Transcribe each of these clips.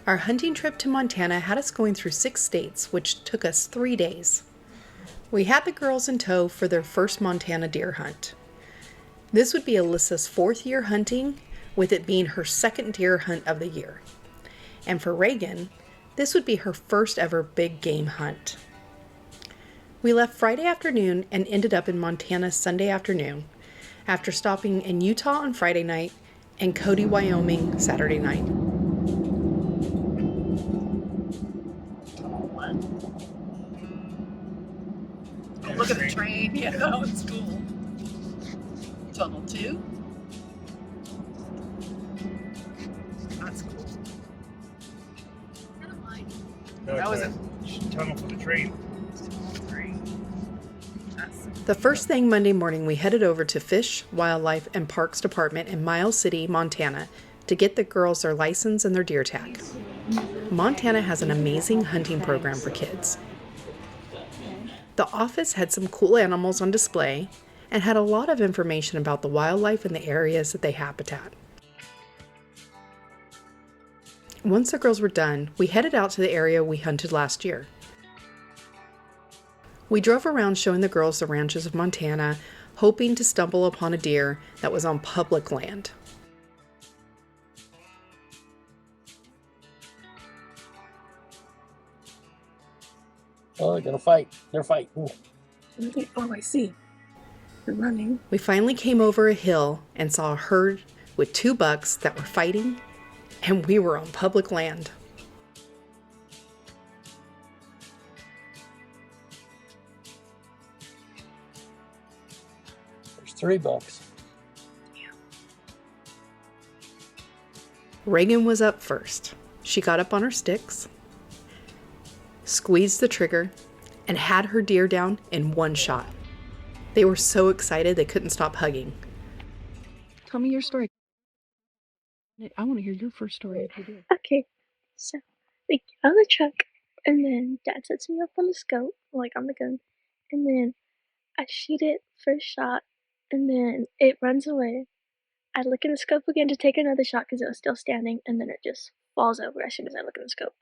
Our hunting trip to Montana had us going through 6 states, which took us 3 days. We had the girls in tow for their first Montana deer hunt. This would be Alyssa's 4th year hunting, with it being her 2nd deer hunt of the year. And for Reagan, this would be her first ever big game hunt. We left Friday afternoon and ended up in Montana Sunday afternoon, after stopping in Utah on Friday night and Cody, Wyoming Saturday night. Look at the train. Yeah, that one's cool. Tunnel 2. That's cool. I don't mind. That was a tunnel for the train. The first thing Monday morning, we headed over to Fish, Wildlife, and Parks Department in Miles City, Montana, to get the girls their license and their deer tag. Montana has an amazing hunting program for kids. The office had some cool animals on display and had a lot of information about the wildlife and the areas that they habitat. Once the girls were done, we headed out to the area we hunted last year. We drove around showing the girls the ranches of Montana, hoping to stumble upon a deer that was on public land. Oh, they're gonna fight. They're fighting. Oh, I see. They're running. We finally came over a hill and saw a herd with 2 bucks that were fighting, and we were on public land. There's 3 bucks. Yeah. Reagan was up first. She got up on her sticks, squeezed the trigger, and had her deer down in 1 shot. They were so excited they couldn't stop hugging. Tell me your story. I want to hear your first story. Okay, so we get out of the truck, and then Dad sets me up on the scope, like on the gun, and then I shoot it first shot, and then it runs away. I look in the scope again to take another shot because it was still standing, and then it just falls over as soon as I look in the scope.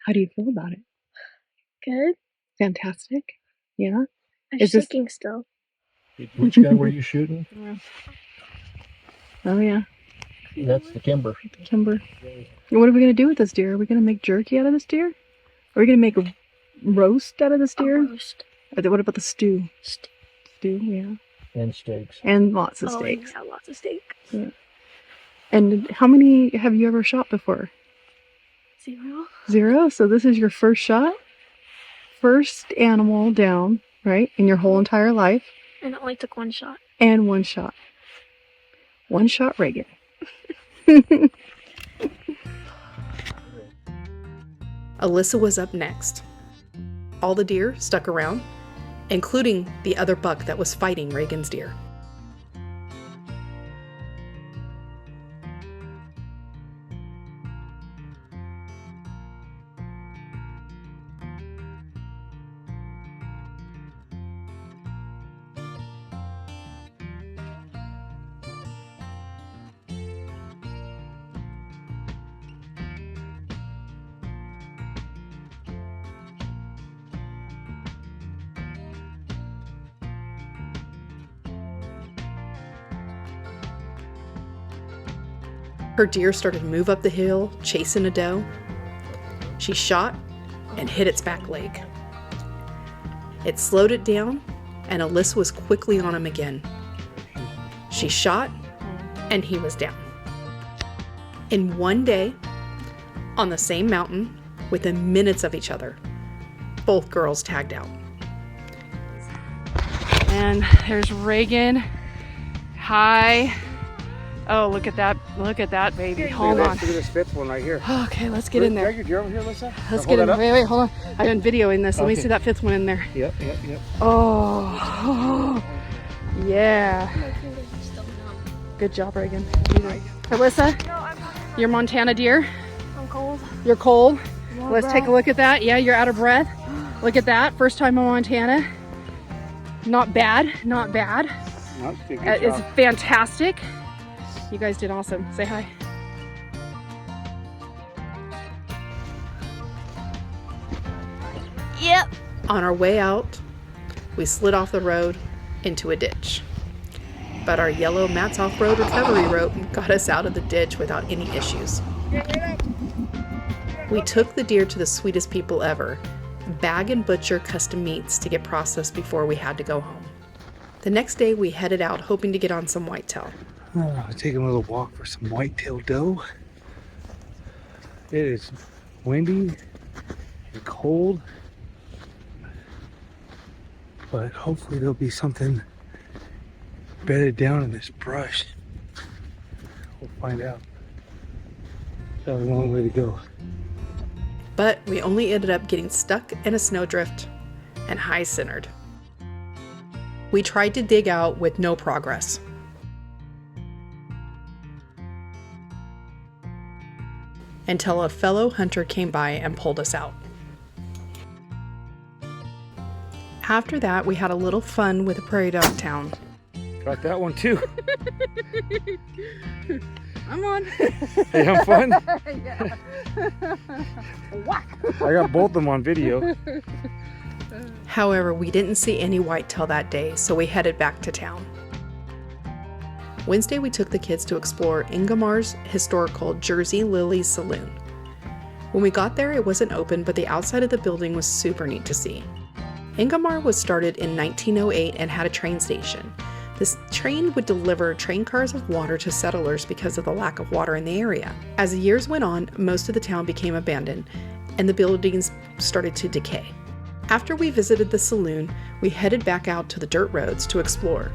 How do you feel about it? Good. Fantastic. Yeah. I'm Is this- shaking still. Which guy were you shooting? Oh yeah, That's the Kimber. Kimber. What are we gonna do with this deer? Are we gonna make jerky out of this deer? Are we gonna make a roast out of this deer? Roast. What about the stew? Stew. Yeah. And steaks. And lots of steaks. Yeah, lots of steak. Yeah. And how many have you ever shot before? 0. 0? So this is your first shot? First animal down, right? In your whole entire life? And it only took 1 shot. And 1 shot. 1 shot Reagan. Alyssa was up next. All the deer stuck around, including the other buck that was fighting Reagan's deer. Her deer started to move up the hill, chasing a doe. She shot and hit its back leg. It slowed it down, and Alyssa was quickly on him again. She shot, and he was down. In 1 day, on the same mountain, within minutes of each other, both girls tagged out. And there's Reagan. Hi. Oh, look at that baby. Hold on. Look at this 5th one right here. Okay, let's get in there. Your deer over here, Alyssa? Let's get in there. Wait, hold on. I've been videoing this. Let me Okay. see that 5th one in there. Yep. Oh, yeah. My fingers are still numb. Good job, Reagan. Alyssa, No, I'm not. your Montana deer. I'm cold. You're cold. I'm out Let's of take a breath. look at that. Yeah, you're out of breath. Look at that. First time in Montana. Not bad. Not bad. No, good It's job. fantastic. You guys did awesome. Say hi. On our way out, we slid off the road into a ditch. But our yellow Matt's off-road recovery rope got us out of the ditch without any issues. We took the deer to the sweetest people ever, bag and butcher custom meats to get processed before we had to go home. The next day we headed out hoping to get on some whitetail. Taking a little walk for some whitetail doe. It is windy and cold, but hopefully there'll be something bedded down in this brush. We'll find out. That was a long way to go. But we only ended up getting stuck in a snowdrift and high-centered. We tried to dig out with no progress. Until a fellow hunter came by and pulled us out. After that, we had a little fun with a prairie dog town. Got that one too. I'm on. Hey, I'm fun. Yeah. I got both of them on video. However, we didn't see any whitetail that day, so we headed back to town. Wednesday, we took the kids to explore Ingemar's historical Jersey Lily Saloon. When we got there, it wasn't open, but the outside of the building was super neat to see. Ingemar was started in 1908 and had a train station. This train would deliver train cars of water to settlers because of the lack of water in the area. As the years went on, most of the town became abandoned, and the buildings started to decay. After we visited the saloon, we headed back out to the dirt roads to explore.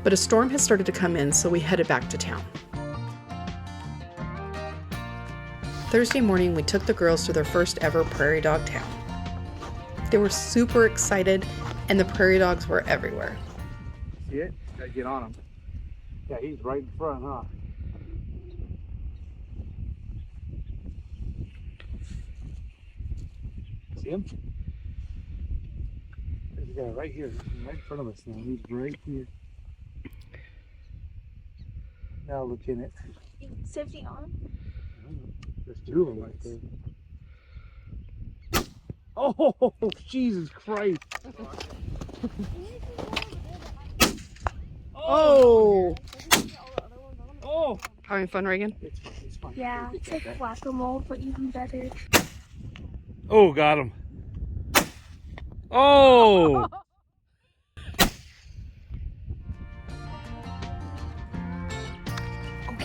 But a storm had started to come in, so we headed back to town. Thursday morning, we took the girls to their first ever prairie dog town. They were super excited, and the prairie dogs were everywhere. See it? Gotta get on him. Yeah, he's right in front, huh? See him? There's a guy right here, right in front of us now. He's right here. Now look in it. Safety on? There's two of them right there. Oh, Jesus Christ. Oh! Oh! Having fun, Reagan? It's fine, it's fine. Yeah, it's like whack-a-mole, but even better. Oh, got him. Oh!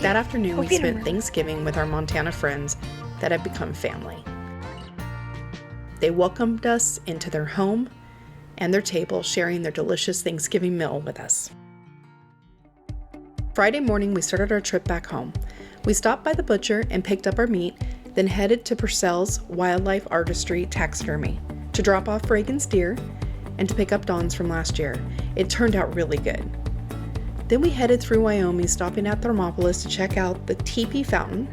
That afternoon, we Okay, spent remember. Thanksgiving with our Montana friends that had become family. They welcomed us into their home and their table, sharing their delicious Thanksgiving meal with us. Friday morning, we started our trip back home. We stopped by the butcher and picked up our meat, then headed to Purcell's Wildlife Artistry Taxidermy to drop off Reagan's deer and to pick up Dawn's from last year. It turned out really good. Then we headed through Wyoming, stopping at Thermopolis to check out the Teepee Fountain,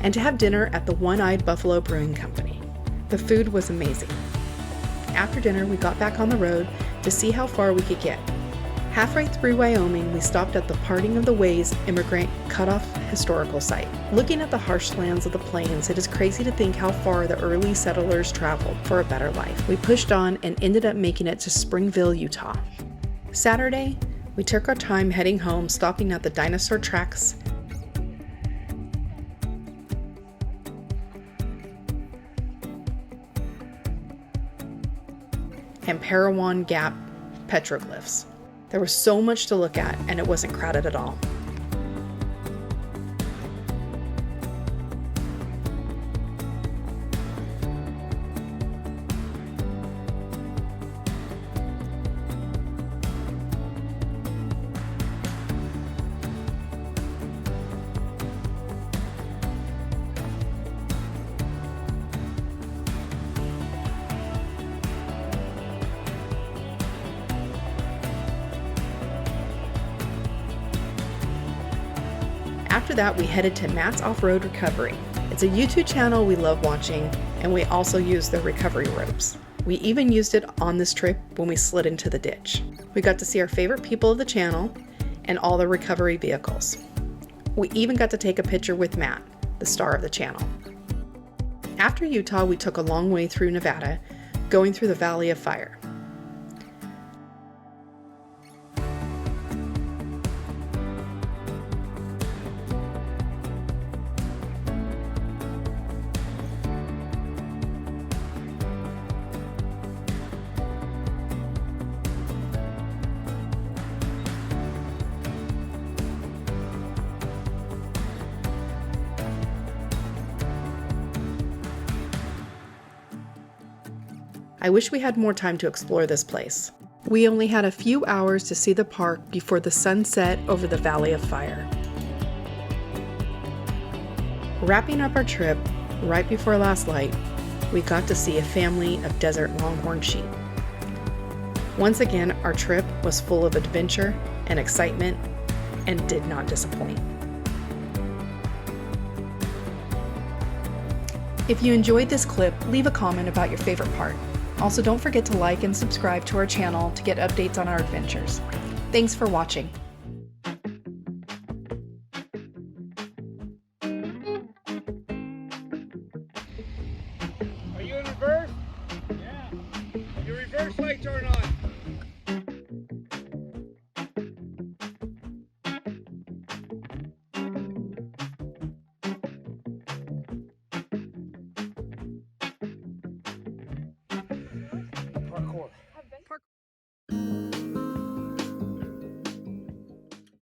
and to have dinner at the One-Eyed Buffalo Brewing Company. The food was amazing. After dinner, we got back on the road to see how far we could get. Halfway through Wyoming, we stopped at the Parting of the Ways Immigrant Cutoff Historical Site. Looking at the harsh lands of the plains, it is crazy to think how far the early settlers traveled for a better life. We pushed on and ended up making it to Springville, Utah. Saturday, we took our time heading home, stopping at the dinosaur tracks and Parowan Gap petroglyphs. There was so much to look at, and it wasn't crowded at all. After that, we headed to Matt's Off-Road Recovery. It's a YouTube channel we love watching, and we also use their recovery ropes. We even used it on this trip when we slid into the ditch. We got to see our favorite people of the channel and all the recovery vehicles. We even got to take a picture with Matt, the star of the channel. After Utah, we took a long way through Nevada, going through the Valley of Fire. I wish we had more time to explore this place. We only had a few hours to see the park before the sun set over the Valley of Fire. Wrapping up our trip, right before last light, we got to see a family of desert longhorn sheep. Once again, our trip was full of adventure and excitement and did not disappoint. If you enjoyed this clip, leave a comment about your favorite part. Also, don't forget to like and subscribe to our channel to get updates on our adventures. Thanks for watching. Are you in reverse? Yeah. Your reverse lights aren't on. Parkour.